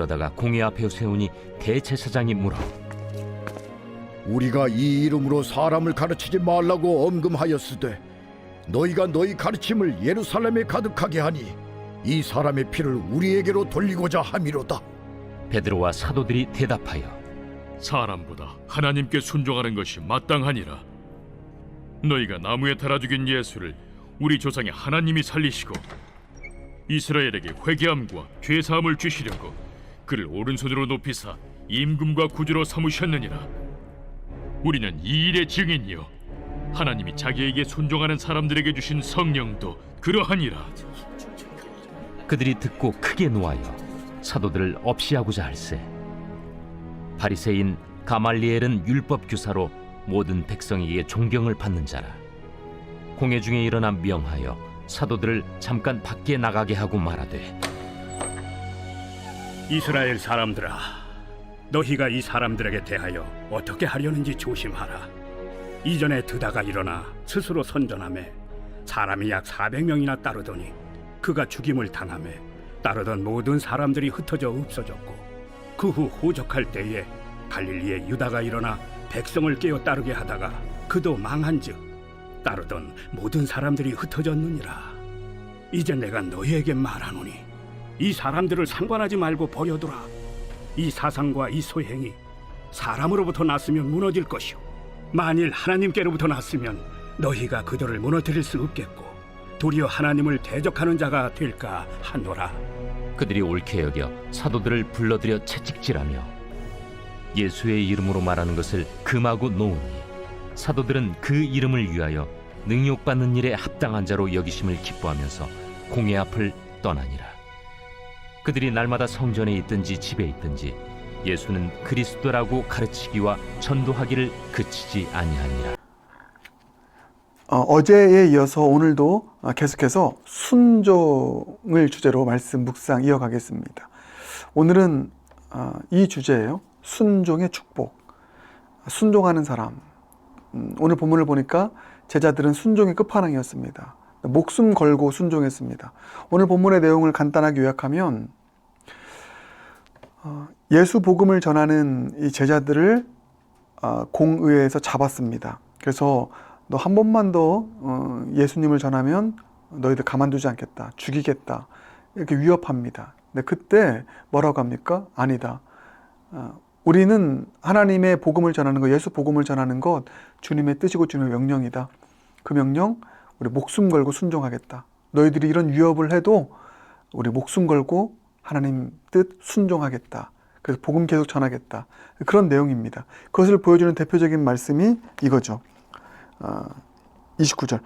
그러다가 공회 앞에 세우니 대제사장이 물어 우리가 이 이름으로 사람을 가르치지 말라고 엄금하였으되 너희가 너희 가르침을 예루살렘에 가득하게 하니 이 사람의 피를 우리에게로 돌리고자 함이로다. 베드로와 사도들이 대답하여 사람보다 하나님께 순종하는 것이 마땅하니라. 너희가 나무에 달아 죽인 예수를 우리 조상의 하나님이 살리시고 이스라엘에게 회개함과 죄사함을 주시려고 그를 오른손으로 높이사 임금과 구주로 삼으셨느니라. 우리는 이 일의 증인이요 하나님이 자기에게 순종하는 사람들에게 주신 성령도 그러하니라. 그들이 듣고 크게 노하여 사도들을 없이하고자 할세 바리새인 가말리엘은 율법 교사로 모든 백성에게 존경을 받는 자라. 공회 중에 일어나 명하여 사도들을 잠깐 밖에 나가게 하고 말하되 이스라엘 사람들아, 너희가 이 사람들에게 대하여 어떻게 하려는지 조심하라. 이전에 드다가 일어나 스스로 선전하매 사람이 약 400명이나 따르더니 그가 죽임을 당하매 따르던 모든 사람들이 흩어져 없어졌고 그 후 호적할 때에 갈릴리에 유다가 일어나 백성을 깨어 따르게 하다가 그도 망한즉 따르던 모든 사람들이 흩어졌느니라. 이제 내가 너희에게 말하노니 이 사람들을 상관하지 말고 버려두라. 이 사상과 이 소행이 사람으로부터 났으면 무너질 것이요 만일 하나님께로부터 났으면 너희가 그들을 무너뜨릴 수 없겠고 도리어 하나님을 대적하는 자가 될까 하노라. 그들이 옳게 여겨 사도들을 불러들여 채찍질하며 예수의 이름으로 말하는 것을 금하고 놓으니 사도들은 그 이름을 위하여 능욕받는 일에 합당한 자로 여기심을 기뻐하면서 공회 앞을 떠나니라. 그들이 날마다 성전에 있든지 집에 있든지 예수는 그리스도라고 가르치기와 전도하기를 그치지 아니하니라. 어제에 이어서 오늘도 계속해서 순종을 주제로 말씀 묵상 이어가겠습니다. 오늘은 이 주제예요. 순종의 축복. 순종하는 사람. 오늘 본문을 보니까 제자들은 순종의 끝판왕이었습니다. 목숨 걸고 순종했습니다. 오늘 본문의 내용을 간단하게 요약하면 예수 복음을 전하는 이 제자들을 공의회에서 잡았습니다. 그래서 너 한 번만 더 예수님을 전하면 너희들 가만두지 않겠다, 죽이겠다, 이렇게 위협합니다. 근데 그때 뭐라고 합니까? 아니다. 우리는 하나님의 복음을 전하는 것, 예수 복음을 전하는 것 주님의 뜻이고 주님의 명령이다. 그 명령 우리 목숨 걸고 순종하겠다. 너희들이 이런 위협을 해도 우리 목숨 걸고 하나님 뜻 순종하겠다. 그래서 복음 계속 전하겠다. 그런 내용입니다. 그것을 보여주는 대표적인 말씀이 이거죠. 29절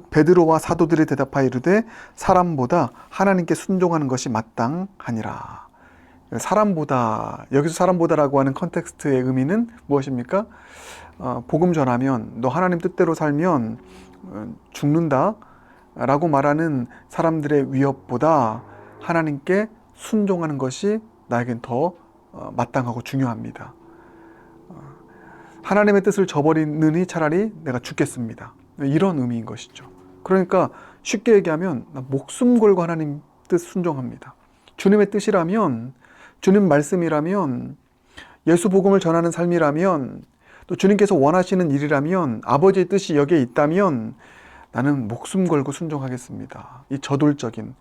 베드로와 사도들이 대답하여 이르되 사람보다 하나님께 순종하는 것이 마땅하니라. 사람보다, 여기서 사람보다라고 하는 컨텍스트의 의미는 무엇입니까? 복음 전하면 너 하나님 뜻대로 살면 죽는다 라고 말하는 사람들의 위협보다 하나님께 순종하는 것이 나에겐 더 마땅하고 중요합니다. 하나님의 뜻을 저버리느니 차라리 내가 죽겠습니다. 이런 의미인 것이죠. 그러니까 쉽게 얘기하면 목숨 걸고 하나님 뜻 순종합니다. 주님의 뜻이라면, 주님 말씀이라면, 예수 복음을 전하는 삶이라면, 또 주님께서 원하시는 일이라면, 아버지의 뜻이 여기에 있다면 나는 목숨 걸고 순종하겠습니다. 이 저돌적인,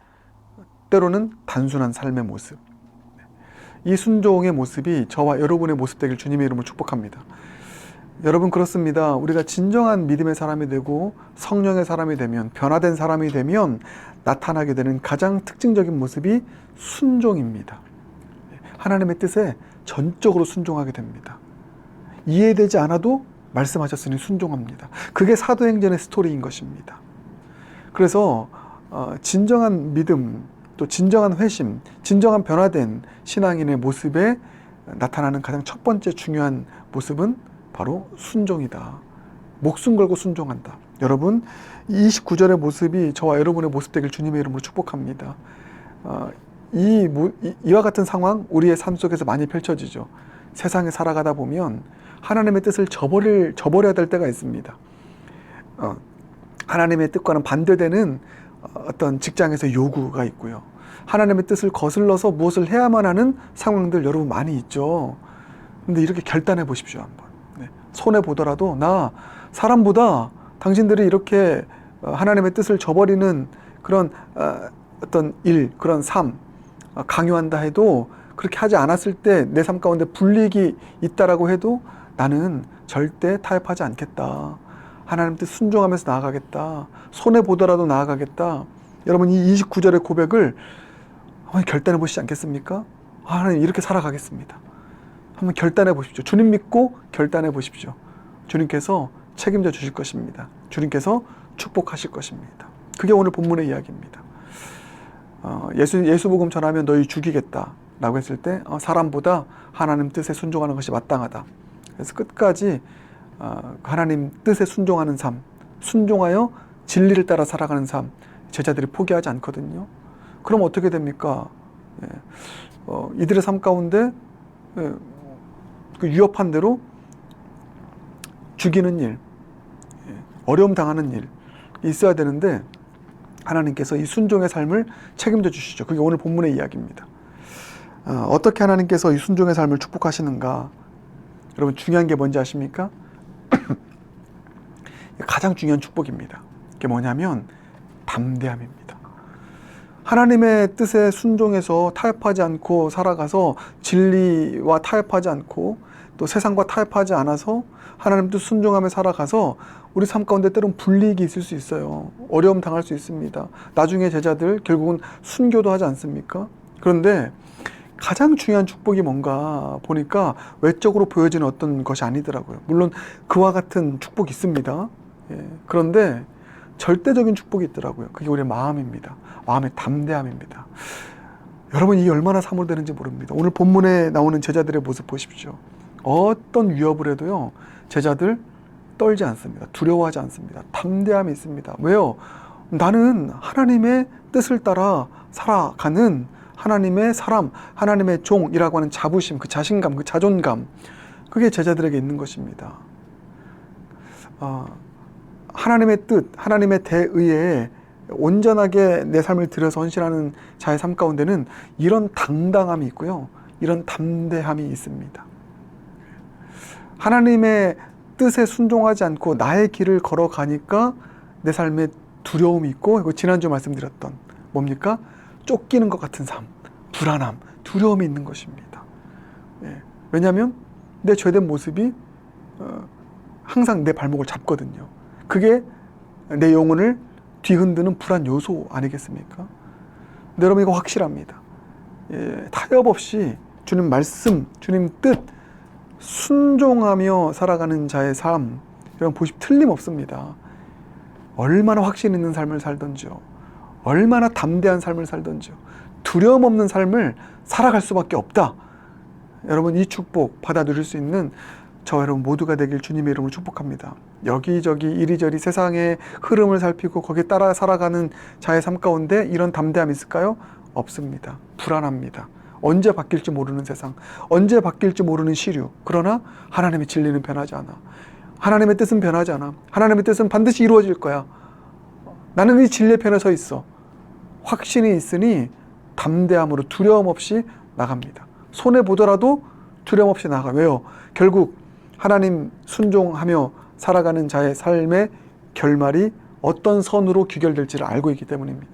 때로는 단순한 삶의 모습, 이 순종의 모습이 저와 여러분의 모습 되길 주님의 이름으로 축복합니다. 여러분, 그렇습니다. 우리가 진정한 믿음의 사람이 되고 성령의 사람이 되면, 변화된 사람이 되면 나타나게 되는 가장 특징적인 모습이 순종입니다. 하나님의 뜻에 전적으로 순종하게 됩니다. 이해되지 않아도 말씀하셨으니 순종합니다. 그게 사도행전의 스토리인 것입니다. 그래서 진정한 믿음, 또 진정한 회심, 진정한 변화된 신앙인의 모습에 나타나는 가장 첫 번째 중요한 모습은 바로 순종이다. 목숨 걸고 순종한다. 여러분, 29절의 모습이 저와 여러분의 모습 되길 주님의 이름으로 축복합니다. 이와 같은 상황 우리의 삶 속에서 많이 펼쳐지죠. 세상에 살아가다 보면 하나님의 뜻을 저버려야 될 때가 있습니다. 하나님의 뜻과는 반대되는 어떤 직장에서 요구가 있고요. 하나님의 뜻을 거슬러서 무엇을 해야만 하는 상황들 여러분 많이 있죠. 근데 이렇게 결단해 보십시오 한번. 네. 손해 보더라도 나 사람보다 당신들이 이렇게 하나님의 뜻을 저버리는 그런 어떤 일, 그런 삶 강요한다 해도, 그렇게 하지 않았을 때 내 삶 가운데 불이익이 있다라고 해도 나는 절대 타협하지 않겠다. 하나님 뜻 순종하면서 나아가겠다. 손해 보더라도 나아가겠다. 여러분 이 29절의 고백을 한번 결단해 보시지 않겠습니까? 하나님 이렇게 살아가겠습니다. 한번 결단해 보십시오. 주님 믿고 결단해 보십시오. 주님께서 책임져 주실 것입니다. 주님께서 축복하실 것입니다. 그게 오늘 본문의 이야기입니다. 예수복음 전하면 너희 죽이겠다 라고 했을 때 사람보다 하나님 뜻에 순종하는 것이 마땅하다. 그래서 끝까지 하나님 뜻에 순종하는 삶, 순종하여 진리를 따라 살아가는 삶, 제자들이 포기하지 않거든요. 그럼 어떻게 됩니까? 이들의 삶 가운데 그 위협한 대로 죽이는 일, 어려움 당하는 일 있어야 되는데 하나님께서 이 순종의 삶을 책임져 주시죠. 그게 오늘 본문의 이야기입니다. 어떻게 하나님께서 이 순종의 삶을 축복하시는가? 여러분 중요한 게 뭔지 아십니까? 가장 중요한 축복입니다. 그게 뭐냐면 담대함입니다. 하나님의 뜻에 순종해서 타협하지 않고 살아가서 진리와 타협하지 않고 또 세상과 타협하지 않아서 하나님 뜻 순종하며 살아가서 우리 삶 가운데 때로는 불이익이 있을 수 있어요. 어려움 당할 수 있습니다. 나중에 제자들 결국은 순교도 하지 않습니까? 그런데 가장 중요한 축복이 뭔가 보니까 외적으로 보여지는 어떤 것이 아니더라고요. 물론 그와 같은 축복이 있습니다. 그런데 절대적인 축복이 있더라고요. 그게 우리의 마음입니다. 마음의 담대함입니다. 여러분 이게 얼마나 사모되는지 모릅니다. 오늘 본문에 나오는 제자들의 모습 보십시오. 어떤 위협을 해도요, 제자들 떨지 않습니다. 두려워하지 않습니다. 담대함이 있습니다. 왜요? 나는 하나님의 뜻을 따라 살아가는 하나님의 사람, 하나님의 종이라고 하는 자부심, 그 자신감, 그 자존감, 그게 제자들에게 있는 것입니다. 하나님의 뜻, 하나님의 대의에 온전하게 내 삶을 들여서 헌신하는 자의 삶 가운데는 이런 당당함이 있고요, 이런 담대함이 있습니다. 하나님의 뜻에 순종하지 않고 나의 길을 걸어가니까 내 삶에 두려움이 있고, 이거 지난주 말씀드렸던 뭡니까? 쫓기는 것 같은 삶, 불안함, 두려움이 있는 것입니다. 왜냐하면 내 죄된 모습이 항상 내 발목을 잡거든요. 그게 내 영혼을 뒤흔드는 불안 요소 아니겠습니까? 근데 여러분 이거 확실합니다. 타협 없이 주님 말씀, 주님 뜻 순종하며 살아가는 자의 삶, 여러분 보십시오. 틀림없습니다. 얼마나 확신 있는 삶을 살던지요, 얼마나 담대한 삶을 살던지요, 두려움 없는 삶을 살아갈 수밖에 없다. 여러분 이 축복 받아 누릴 수 있는 저 여러분 모두가 되길 주님의 이름으로 축복합니다. 여기저기 이리저리 세상의 흐름을 살피고 거기에 따라 살아가는 자의 삶 가운데 이런 담대함이 있을까요? 없습니다. 불안합니다. 언제 바뀔지 모르는 세상, 언제 바뀔지 모르는 시류. 그러나 하나님의 진리는 변하지 않아. 하나님의 뜻은 변하지 않아. 하나님의 뜻은 반드시 이루어질 거야. 나는 이 진리의 편에 서 있어. 확신이 있으니 담대함으로 두려움 없이 나갑니다. 손해보더라도 두려움 없이 나가. 왜요? 결국 하나님 순종하며 살아가는 자의 삶의 결말이 어떤 선으로 귀결될지를 알고 있기 때문입니다.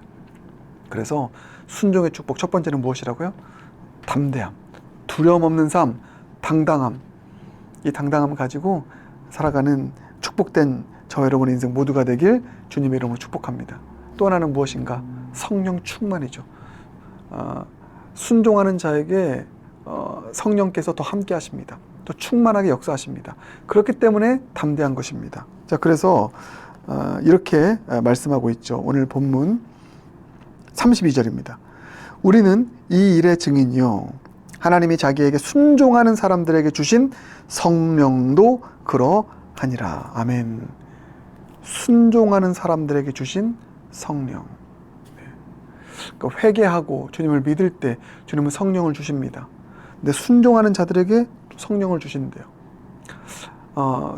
그래서 순종의 축복 첫 번째는 무엇이라고요? 담대함, 두려움 없는 삶, 당당함. 이 당당함을 가지고 살아가는 축복된 저 여러분의 인생 모두가 되길 주님의 이름으로 축복합니다. 또 하나는 무엇인가? 성령 충만이죠. 순종하는 자에게 성령께서 더 함께 하십니다. 또 충만하게 역사하십니다. 그렇기 때문에 담대한 것입니다. 자, 그래서 이렇게 말씀하고 있죠. 오늘 본문 32절입니다. 우리는 이 일의 증인이요, 하나님이 자기에게 순종하는 사람들에게 주신 성령도 그러하니라. 아멘. 순종하는 사람들에게 주신 성령. 그러니까 회개하고 주님을 믿을 때 주님은 성령을 주십니다. 근데 순종하는 자들에게 성령을 주신대요.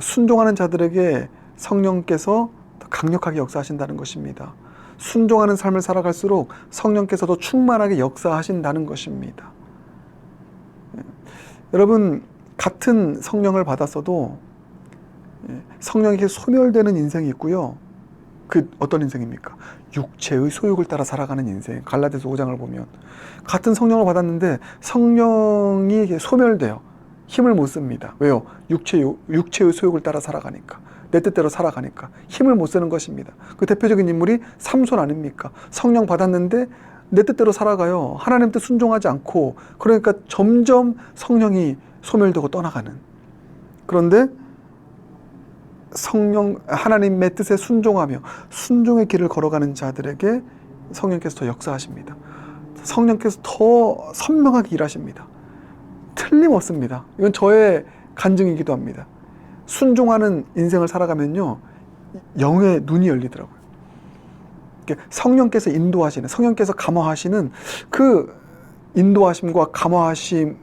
순종하는 자들에게 성령께서 더 강력하게 역사하신다는 것입니다. 순종하는 삶을 살아갈수록 성령께서도 충만하게 역사하신다는 것입니다. 여러분, 같은 성령을 받았어도 성령에게 소멸되는 인생이 있고요. 그 어떤 인생입니까? 육체의 소욕을 따라 살아가는 인생. 갈라디아서 5장을 보면 같은 성령을 받았는데 성령이 소멸돼요. 힘을 못 씁니다. 왜요? 육체의 소욕을 따라 살아가니까. 내 뜻대로 살아가니까 힘을 못 쓰는 것입니다. 그 대표적인 인물이 삼손 아닙니까? 성령 받았는데 내 뜻대로 살아가요. 하나님 뜻 순종하지 않고, 그러니까 점점 성령이 소멸되고 떠나가는. 그런데 하나님의 뜻에 순종하며 순종의 길을 걸어가는 자들에게 성령께서 더 역사하십니다. 성령께서 더 선명하게 일하십니다. 틀림없습니다. 이건 저의 간증이기도 합니다. 순종하는 인생을 살아가면요, 영의 눈이 열리더라고요. 성령께서 인도하시는, 성령께서 감화하시는 그 인도하심과 감화하심이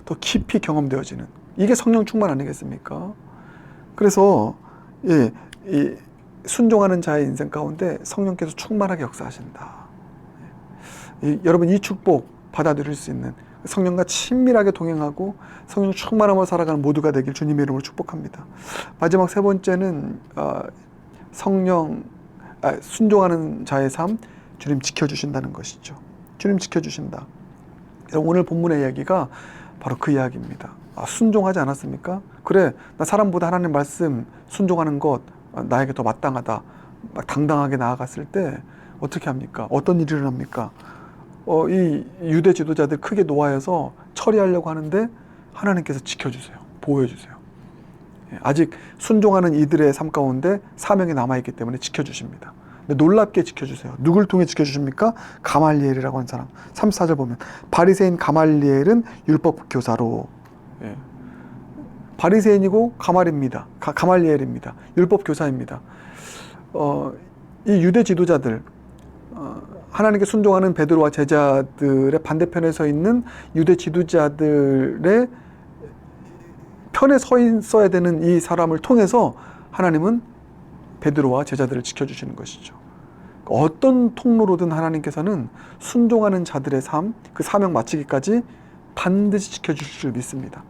더 깊이 경험되어지는, 이게 성령 충만 아니겠습니까? 그래서 이 순종하는 자의 인생 가운데 성령께서 충만하게 역사하신다. 여러분, 이 축복 받아들일 수 있는, 성령과 친밀하게 동행하고 성령 충만함으로 살아가는 모두가 되길 주님의 이름으로 축복합니다. 마지막 세 번째는 순종하는 자의 삶, 주님 지켜주신다는 것이죠. 주님 지켜주신다. 오늘 본문의 이야기가 바로 그 이야기입니다. 순종하지 않았습니까? 그래, 나 사람보다 하나님 말씀 순종하는 것 나에게 더 마땅하다. 막 당당하게 나아갔을 때 어떻게 합니까? 어떤 일이 일어납니까? 이 유대 지도자들 크게 노하여서 처리하려고 하는데 하나님께서 지켜주세요. 보호해주세요. 아직 순종하는 이들의 삶 가운데 사명이 남아있기 때문에 지켜주십니다. 근데 놀랍게 지켜주세요. 누굴 통해 지켜주십니까? 가말리엘이라고 하는 사람. 34절 보면 바리새인 가말리엘은 율법 교사로, 바리새인이고 가말리엘입니다. 율법 교사입니다. 이 유대 지도자들, 하나님께 순종하는 베드로와 제자들의 반대편에 서 있는 유대 지도자들의 편에 서 있어야 되는 이 사람을 통해서 하나님은 베드로와 제자들을 지켜주시는 것이죠. 어떤 통로로든 하나님께서는 순종하는 자들의 삶, 그 사명 마치기까지 반드시 지켜주실 줄 믿습니다.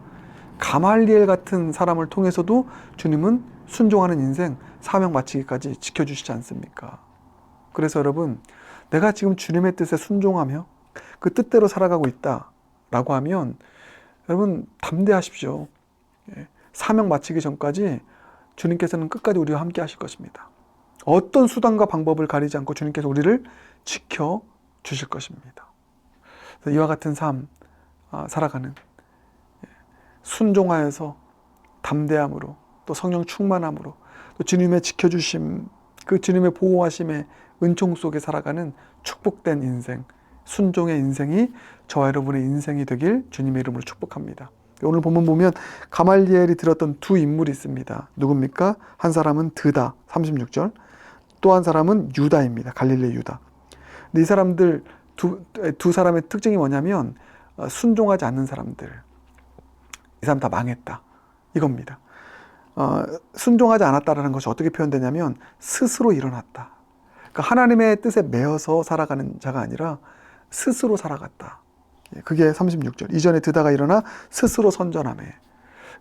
가말리엘 같은 사람을 통해서도 주님은 순종하는 인생, 사명 마치기까지 지켜주시지 않습니까? 그래서 여러분, 내가 지금 주님의 뜻에 순종하며 그 뜻대로 살아가고 있다라고 하면 여러분 담대하십시오. 사명 마치기 전까지 주님께서는 끝까지 우리와 함께 하실 것입니다. 어떤 수단과 방법을 가리지 않고 주님께서 우리를 지켜주실 것입니다. 그래서 이와 같은 삶 살아가는, 순종하여서 담대함으로, 또 성령 충만함으로, 또 주님의 지켜주심, 그 주님의 보호하심의 은총 속에 살아가는 축복된 인생, 순종의 인생이 저와 여러분의 인생이 되길 주님의 이름으로 축복합니다. 오늘 본문 보면 가말리엘이 들었던 두 인물이 있습니다. 누굽니까? 한 사람은 드다, 36절. 또 한 사람은 유다입니다. 갈릴리 유다. 근데 이 사람들 두 사람의 특징이 뭐냐면 순종하지 않는 사람들. 이 사람 다 망했다. 이겁니다. 순종하지 않았다라는 것이 어떻게 표현되냐면 스스로 일어났다. 그러니까 하나님의 뜻에 매여서 살아가는 자가 아니라 스스로 살아갔다. 그게 36절. 이전에 드다가 일어나 스스로 선전하며.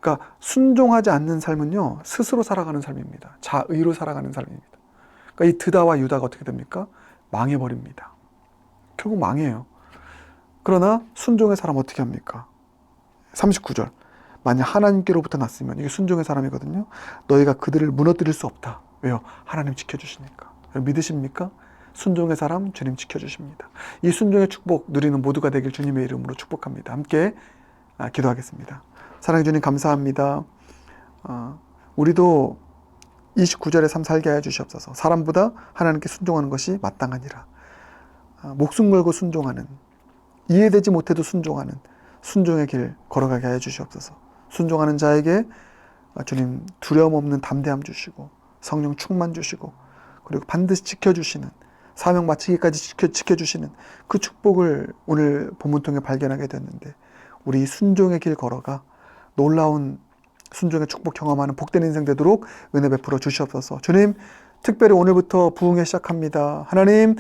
그러니까 순종하지 않는 삶은요, 스스로 살아가는 삶입니다. 자의로 살아가는 삶입니다. 그러니까 이 드다와 유다가 어떻게 됩니까? 망해버립니다. 결국 망해요. 그러나 순종의 사람 어떻게 합니까? 39절. 만약 하나님께로부터 났으면, 이게 순종의 사람이거든요. 너희가 그들을 무너뜨릴 수 없다. 왜요? 하나님 지켜주시니까. 믿으십니까? 순종의 사람 주님 지켜주십니다. 이 순종의 축복 누리는 모두가 되길 주님의 이름으로 축복합니다. 함께 기도하겠습니다. 사랑해 주님 감사합니다. 우리도 29절의 삶 살게 하여 주시옵소서. 사람보다 하나님께 순종하는 것이 마땅하니라. 목숨 걸고 순종하는, 이해되지 못해도 순종하는 순종의 길 걸어가게 하여 주시옵소서. 순종하는 자에게 주님 두려움 없는 담대함 주시고 성령 충만 주시고 그리고 반드시 지켜주시는, 사명 마치기까지 지켜주시는 그 축복을 오늘 본문 통해 발견하게 됐는데, 우리 순종의 길 걸어가 놀라운 순종의 축복 경험하는 복된 인생 되도록 은혜 베풀어 주시옵소서. 주님, 특별히 오늘부터 부흥회 시작합니다. 하나님,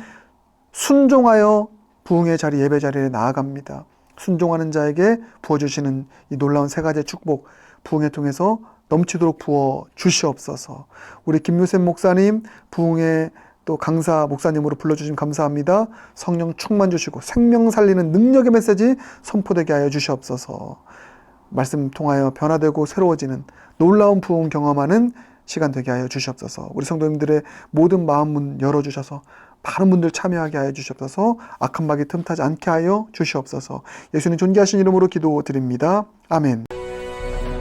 순종하여 부흥회 자리, 예배 자리에 나아갑니다. 순종하는 자에게 부어주시는 이 놀라운 세 가지의 축복, 부흥회 통해서 넘치도록 부어 주시옵소서. 우리 김유셉 목사님, 부흥회 또 강사 목사님으로 불러주시면 감사합니다. 성령 충만 주시고 생명 살리는 능력의 메시지 선포되게 하여 주시옵소서. 말씀 통하여 변화되고 새로워지는 놀라운 부흥 경험하는 시간 되게 하여 주시옵소서. 우리 성도님들의 모든 마음 문 열어주셔서 많은 분들 참여하게 하여 주시옵소서. 악한 마귀 틈타지 않게 하여 주시옵소서. 예수님 존귀하신 이름으로 기도드립니다. 아멘.